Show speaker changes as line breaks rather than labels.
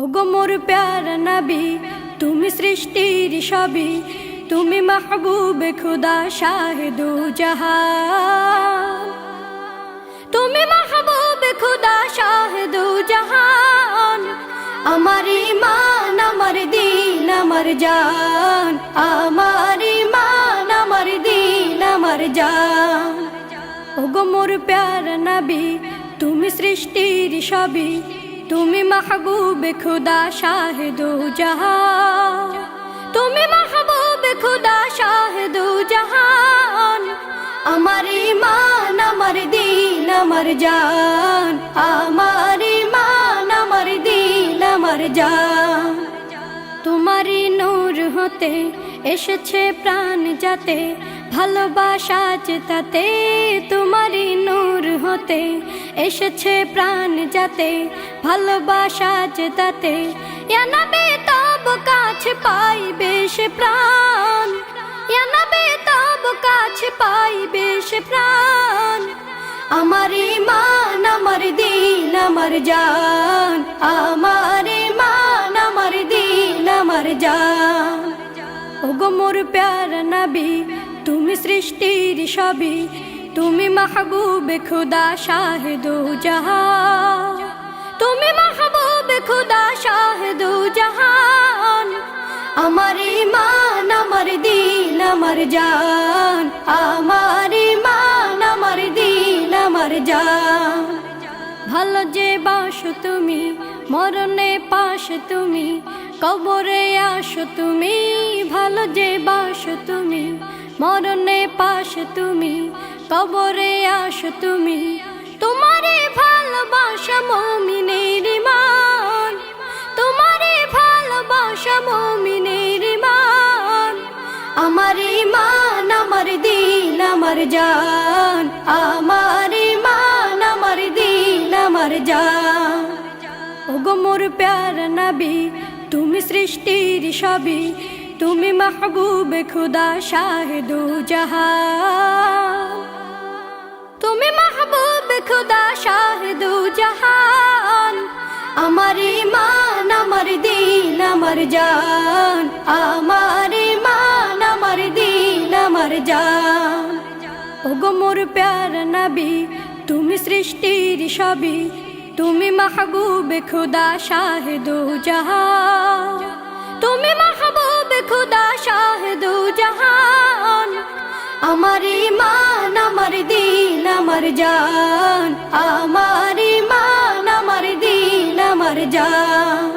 ওগো মোর প্যারা নবী, তুমি সৃষ্টির সবই, তুমি মাহবুবে খুদা শাহে দু জাহান, তুমি মাহবুবে খুদা শাহে দু জাহান। আমার ঈমান, আমার দিন, আমার জান, আমার ঈমান, আমার দিন, আমার জান। ওগো মোর প্যারা নবী, তুমি সৃষ্টির সবই, তুমি মাহবুবে খুদা শাহে দু জাহান, তুমি মাহবুবে খুদা শাহে দু জাহান। আমার ঈমান, আমার দিন, আমার জান, আমার ঈমান, আমার দিন, আমার জান। তোমারই নূর হতে এসেছে প্রাণ যাতে, ভালোবাসা চেতাতে। তোমারই নূর হতে এসেছে প্রাণ যাতে, ভালোবাসা চেতাতে। ইয়া নবী তব কাছে পাইবে সে প্রাণ, ইয়া নবী তব কাছে পাইবে সে প্রাণ। আমার ঈমান, আমার দিন, আমার জান, আমার ঈমান, আমার দিন, আমার জান। ওগো মোর প্যারা নবী, তুমি সৃষ্টির সবই, তুমি মাহবুবে খুদা শাহে দু জাহান, তুমি মাহবুবে খুদা শাহে দু জাহান। আমার ঈমান, আমার দিন, আমার জান, আমার ঈমান, আমার দিন, আমার জান। ভালো যে বাসো তুমি, মরণে পাশে তুমি, কবরে আসো তুমি। ভালো যে বাসো তুমি, মরণে পাশে তুমি, কবরে আসো তুমি। তোমারে ভালোবাসা মুমিনের ঈমান, তোমারে ভালোবাসা মুমিনের ঈমান। আমার ঈমান, আমার দিন, আমার জান, আমার ঈমান, আমার দিন, আমার জান। ওগো মোর প্যারা নবী, তুমি সৃষ্টির সবই, তুমি মাহবুবে খুদা শাহে দু জাহান, তুমি মাহবুবে খুদা শাহে দু জাহান। আমার ঈমান, আমার দিন, আমার জান, আমার ঈমান, আমার দিন, আমার জান। ওগো মোর প্যারা নবী, তুমি সৃষ্টির সবই, তুমি মাহবুবে খুদা শাহে দু জাহান, তুমি মাহবুবে খুদা শাহে দু জাহান। আমার ঈমান, আমার দিন, আমার জান, আমার ঈমান, আমার দিন, আমার জান।